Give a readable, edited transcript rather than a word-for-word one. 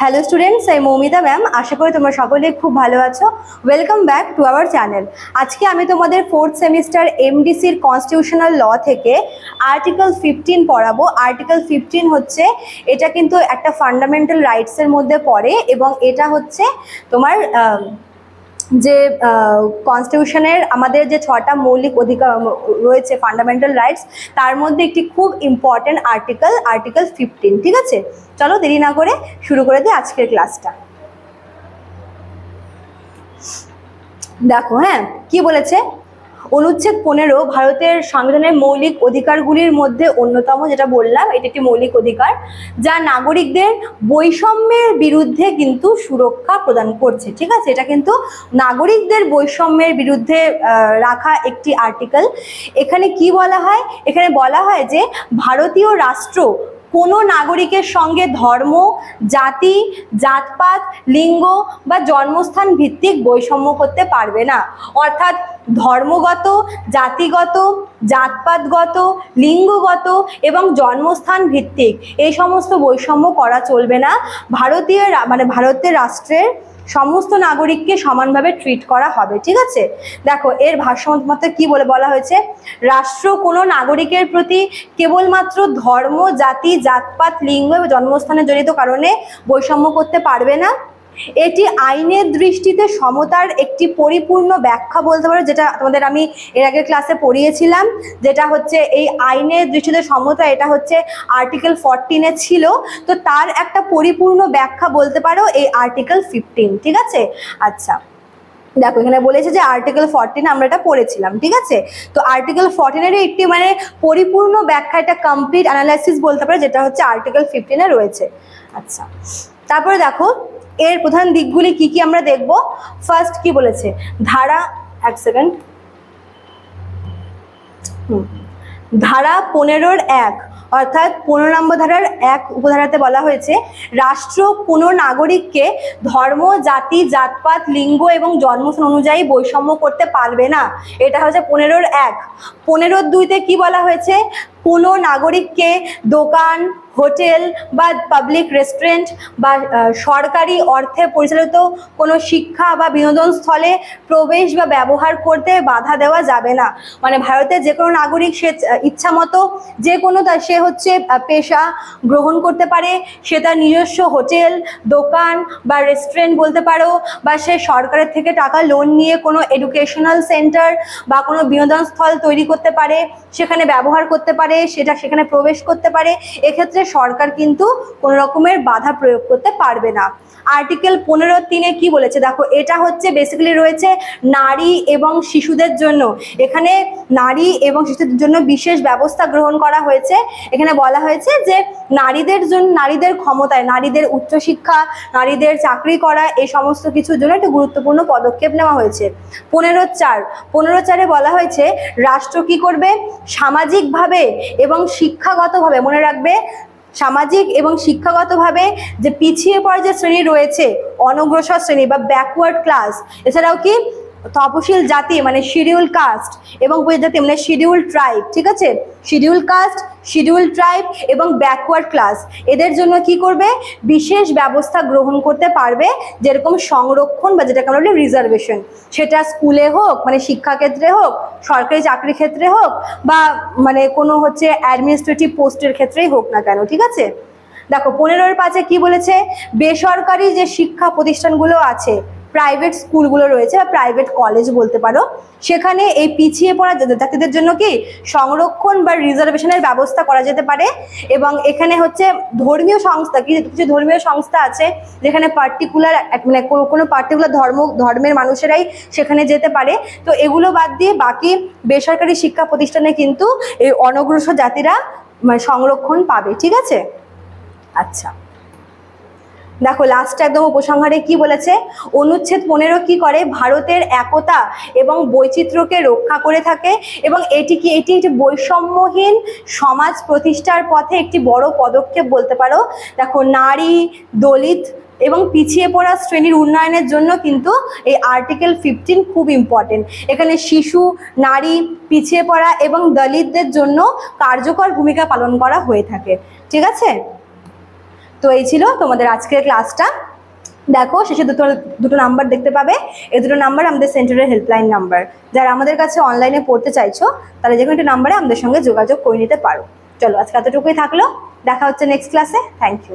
Hello students, আমি Moumita ma'am. আশা করি তোমরা সকলে খুব ভালো আছো। Welcome back to our channel. আজকে আমি তোমাদের 4th সেমিস্টার এমডিসির কনস্টিটিউশনাল ল থেকে আর্টিকেল 15 পড়াবো। আর্টিকেল 15 হচ্ছে, এটা কিন্তু একটা ফান্ডামেন্টাল রাইটসের মধ্যে পড়ে এবং এটা হচ্ছে তোমার যে কনস্টিটিউশনের আমাদের যে 6টা মৌলিক অধিকার রয়েছে, ফান্ডামেন্টাল রাইটস, তার মধ্যে একটি খুব ইম্পর্টেন্ট আর্টিকেল 15। ঠিক আছে, চলো দেরি না করে শুরু করে দিই আজকের ক্লাসটা। দেখো, হ্যাঁ, কি বলেছে? অনুচ্ছেদ 15 ভারতের সংবিধানের মৌলিক অধিকারগুলির মধ্যে অন্যতম, যেটা বললাম এটা একটি মৌলিক অধিকার যা নাগরিকদের বৈষম্যের বিরুদ্ধে কিন্তু সুরক্ষা প্রদান করছে। ঠিক আছে, এটা কিন্তু নাগরিকদের বৈষম্যের বিরুদ্ধে রাখা একটি আর্টিকেল। এখানে কি বলা হয়? এখানে বলা হয় যে ভারতীয় রাষ্ট্র কোনো নাগরিকের সঙ্গে ধর্ম, জাতি, জাতপাত, লিঙ্গ বা জন্মস্থান ভিত্তিক বৈষম্য করতে পারবে না। অর্থাৎ ধর্মগত, জাতিগত, জাতপাতগত, লিঙ্গগত এবং জন্মস্থান ভিত্তিক এই সমস্ত বৈষম্য করা চলবে না। ভারতের রাষ্ট্রের সমস্ত নাগরিককে সমানভাবে ট্রিট করা হবে। ঠিক আছে, দেখো এর ভাষ্যমতে কি বলা হয়েছে? রাষ্ট্র কোনো নাগরিকের প্রতি কেবলমাত্র ধর্ম, জাতি, জাতপাত, লিঙ্গ এবং জন্মস্থানের জনিত কারণে বৈষম্য করতে পারবে না। এটি আইনের দৃষ্টিতে সমতার একটি পরিপূর্ণ ব্যাখ্যা বলতে পারো, যেটা তোমাদের আমি এর আগের ক্লাসে পড়িয়েছিলাম। যেটা হচ্ছে এই আইনের দৃষ্টিতে সমতা, এটা হচ্ছে আর্টিকেল 14-এ ছিল। তো তার একটা পরিপূর্ণ ব্যাখ্যা বলতে পারো এই আর্টিকেল 15। ঠিক আছে, আচ্ছা দেখো এখানে বলেছে যে আর্টিকেল 14 আমরা এটা পড়েছিলাম। ঠিক আছে, তো আর্টিকেল 14-এর একটি পরিপূর্ণ ব্যাখ্যা, এটা কমপ্লিট অ্যানালাইসিস বলতে পারো, যেটা হচ্ছে আর্টিকেল 15-এ রয়েছে। আচ্ছা, তারপরে দেখো এর প্রধান দিকগুলি কি কি আমরা দেখব। ফার্স্ট কি বলেছে? ধারা 15-1 অর্থাৎ 15 নম্বর ধারার 1 উপধারাতে বলা হয়েছে, রাষ্ট্র কোনো নাগরিককে ধর্ম, জাতি, জাতপাত, লিঙ্গ এবং জন্মস্থান অনুযায়ী বৈষম্য করতে পারবে না। এটা হচ্ছে 15-1। 15-2-তে কি বলা হয়েছে? কোনো নাগরিককে দোকান, হোটেল বা পাবলিক রেস্টুরেন্ট বা সরকারি অর্থে পরিচালিত কোনো শিক্ষা বা বিনোদন স্থলে প্রবেশ বা ব্যবহার করতে বাধা দেওয়া যাবে না। ভারতের যে কোনো নাগরিক সে ইচ্ছা মতো যে কোনো সে হচ্ছে পেশা গ্রহণ করতে পারে। সে তার নিজস্ব হোটেল, দোকান বা রেস্টুরেন্ট বলতে পারো, বা সে সরকারের থেকে টাকা লোন নিয়ে কোনো এডুকেশনাল সেন্টার বা কোনো বিনোদন স্থল তৈরি করতে পারে, সেখানে ব্যবহার করতে পারে, সেখানে প্রবেশ করতে পারে। এক্ষেত্রে সরকার কিন্তু কোনো রকমের বাধা প্রয়োগ করতে পারবে না। আর্টিকেল 15-3-এ কি বলেছে? দেখো এটা হচ্ছে বেসিক্যালি রয়েছে নারী এবং শিশুদের জন্য। এখানে নারী এবং শিশুদের জন্য বিশেষ ব্যবস্থা গ্রহণ করা হয়েছে। এখানে বলা হয়েছে যে নারীদের জন্য, নারীদের ক্ষমতায়, নারীদের উচ্চশিক্ষা, নারীদের চাকরি করা, এই সমস্ত কিছুর জন্য একটি গুরুত্বপূর্ণ পদক্ষেপ নেওয়া হয়েছে। 15-4-এ বলা হয়েছে রাষ্ট্র কি করবে? সামাজিকভাবে এবং শিক্ষাগতভাবে, মনে রাখবে, সামাজিক এবং শিক্ষাগতভাবে যে পিছিয়ে পড়া যে শ্রেণী রয়েছে, অনগ্রসর শ্রেণী বা ব্যাকওয়ার্ড ক্লাস, এছাড়াও কি তপশিল জাতি শিডিউল কাস্ট এবং উপজাতি শিডিউল ট্রাইব। ঠিক আছে, শিডিউল কাস্ট, শিডিউল ট্রাইব এবং ব্যাকওয়ার্ড ক্লাস, এদের জন্য কি করবে? বিশেষ ব্যবস্থা গ্রহণ করতে পারবে, যেরকম সংরক্ষণ বা যেটাকে আমরা বলি রিজার্ভেশন। সেটা স্কুলে হোক, শিক্ষাক্ষেত্রে হোক, সরকারি চাকরি ক্ষেত্রে হোক, বা কোনো হচ্ছে অ্যাডমিনিস্ট্রেটিভ পোস্টের ক্ষেত্রেই হোক না কেন। ঠিক আছে, দেখো 15-5-এ কি বলেছে? বেসরকারি যে শিক্ষা প্রতিষ্ঠানগুলো আছে, প্রাইভেট স্কুলগুলো রয়েছে বা প্রাইভেট কলেজ বলতে পারো, সেখানে এই পিছিয়ে পড়া জাতিদের জন্য কি সংরক্ষণ বা রিজার্ভেশনের ব্যবস্থা করা যেতে পারে। এবং এখানে হচ্ছে ধর্মীয় সংস্থা, কিছু ধর্মীয় সংস্থা আছে যেখানে পার্টিকুলার কোনো পার্টিকুলার ধর্মের মানুষেরাই সেখানে যেতে পারে। তো এগুলো বাদ দিয়ে বাকি বেসরকারি শিক্ষা প্রতিষ্ঠানে কিন্তু এই অনগ্রসর জাতিরা সংরক্ষণ পাবে। ঠিক আছে, আচ্ছা দেখো লাস্ট একদম উপসংহারে কি বলেছে? অনুচ্ছেদ 15 কি করে? ভারতের একতা এবং বৈচিত্র্যকে রক্ষা করে থাকে এবং এটি একটি বৈষম্যহীন সমাজ প্রতিষ্ঠার পথে একটি বড় পদক্ষেপ বলতে পারো। দেখো নারী, দলিত এবং পিছিয়ে পড়া শ্রেণীর উন্নয়নের জন্য কিন্তু এই আর্টিকেল 15 খুব ইম্পর্টেন্ট। এখানে শিশু, নারী, পিছিয়ে পড়া এবং দলিতদের জন্য কার্যকর ভূমিকা পালন করা হয়ে থাকে। ঠিক আছে, তো এই ছিল তোমাদের আজকের ক্লাসটা। দেখো শেষে দুটো নাম্বার দেখতে পাবে, এই দুটো নাম্বার আমাদের সেন্টারের হেল্পলাইন নাম্বার। যারা আমাদের কাছে অনলাইনে পড়তে চাইছো তারা যে কোনো একটা নাম্বারে আমাদের সঙ্গে যোগাযোগ করে নিতে পারো। চলো আজকে এতটুকুই থাকলো, দেখা হচ্ছে নেক্সট ক্লাসে। Thank you.